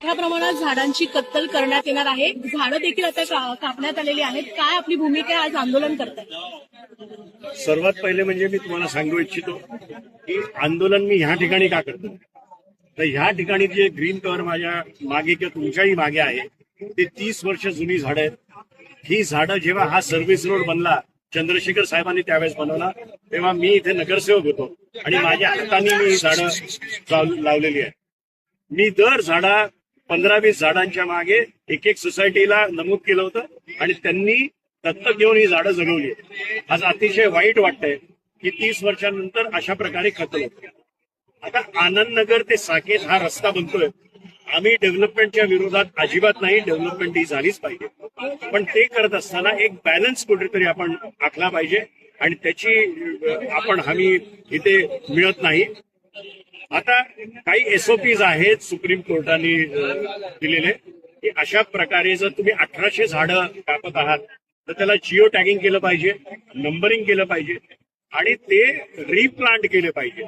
मोठ्या प्रमाणात झाडांची कत्तल करण्यात येणार आहे. झाडं देखील आता कापण्यात आलेली आहेत. काय आपली भूमिका आहे? आज आंदोलन करताय? सर्वात पहिले म्हणजे मी तुम्हाला सांगू इच्छितो की आंदोलन मी ह्या ठिकाणी का करतो. तर ह्या ठिकाणी जे ग्रीन कव्हर माझ्या मागे किंवा तुमच्याही मागे आहे ते 30 वर्ष जुनी झाडं आहेत. ही झाडं जेव्हा हा सर्व्हिस रोड बनला, चंद्रशेखर साहेबांनी त्यावेळेस बनवला, तेव्हा मी इथे नगरसेवक होतो आणि माझ्या हाताने मी ही झाडं लावलेली आहे. मी दर झाडा 15-20 झाडांच्या मागे एक सोसायटीला नमूद केलं होतं आणि त्यांनी दत्तक घेऊन ही झाडं जगवली. आज अतिशय वाईट वाटतंय की 30 वर्षांनंतर अशा प्रकारे कत्तल होते. आता आनंदनगर ते साकेत हा रस्ता बनतोय. आम्ही डेव्हलपमेंटच्या विरोधात अजिबात नाही, डेव्हलपमेंट ही झालीच पाहिजे, पण ते करत असताना एक बॅलन्स कुठेतरी आपण आखला पाहिजे आणि त्याची आपण हमी इथे मिळत नाही. आता काही एसओपीज आहेत सुप्रीम कोर्टाने दिलेले की अशा प्रकारे जर तुम्ही 1800 झाडं कापत आहात तर त्याला जिओ टॅगिंग केलं पाहिजे, नंबरिंग केलं पाहिजे आणि ते रिप्लांट केले पाहिजे.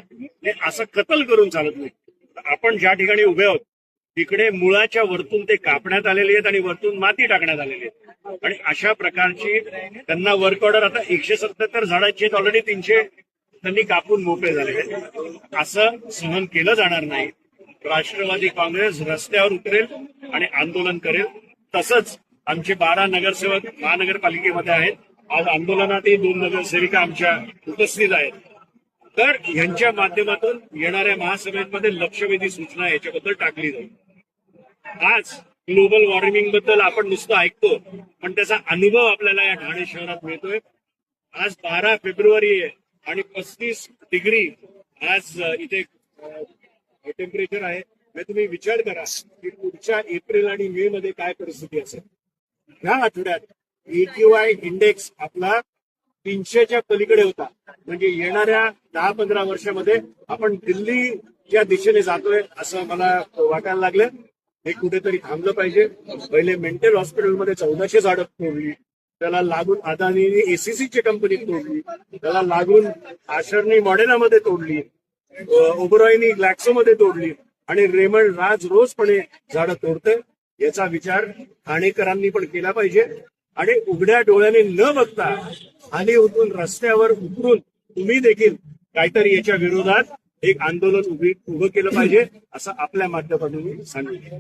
ते असं कत्ल करून चालत नाही. आपण ज्या ठिकाणी उभे आहोत तिकडे मुळाच्या वरतून ते कापण्यात आलेले आहेत आणि वरतून माती टाकण्यात आलेली आहे आणि अशा प्रकारची त्यांना वर्क ऑर्डर आता 177 झाडांची आहेत, ऑलरेडी 300 त्यांनी कापून मोकळे झालेले आहेत. असं सहन केलं जाणार नाही. राष्ट्रवादी काँग्रेस रस्त्यावर उतरेल आणि आंदोलन करेल. तसंच आमचे 12 नगरसेवक महानगरपालिकेमध्ये आहेत. आज आंदोलनातही 2 नगरसेविका आमच्या उपस्थित आहेत. तर यांच्या माध्यमातून येणाऱ्या महासभेमध्ये लक्षवेधी सूचना याच्याबद्दल टाकली जाईल. आज ग्लोबल वॉर्मिंग बद्दल आपण नुसतं ऐकतो, पण त्याचा अनुभव आपल्याला या ठाणे शहरात मिळतोय. आज 12 फेब्रुवारी आहे आणि 35 डिग्री आज इथे टेम्परेचर आहे. तुम्ही विचार करा की पुढच्या एप्रिल आणि मे मध्ये काय परिस्थिती असेल. ह्या आठवड्यात AQI इंडेक्स आपला 300च्या पलीकडे होता. म्हणजे येणाऱ्या 10-15 वर्षामध्ये आपण दिल्लीच्या दिशेने जातोय असं मला वाटायला लागलं. हे कुठेतरी थांबलं पाहिजे. पहिले मेंटल हॉस्पिटलमध्ये 1400 झाडं तोडली, त्याला लागून अदानीने ACCची कंपनी तोडली, त्याला लागून आशरनी मॉडेनामध्ये तोडली, ओबरॉयनी ग्लॅक्सोमध्ये तोडली आणि रेमंड राज रोजपणे झाडं तोडतंय. याचा विचार ठाणेकरांनी पण केला पाहिजे आणि उघड्या डोळ्याने न बघता खाली उतरून रस्त्यावर उतरून तुम्ही देखील काहीतरी याच्या विरोधात एक आंदोलन उभं केलं पाहिजे असं आपल्या माध्यमातून सांगितलं.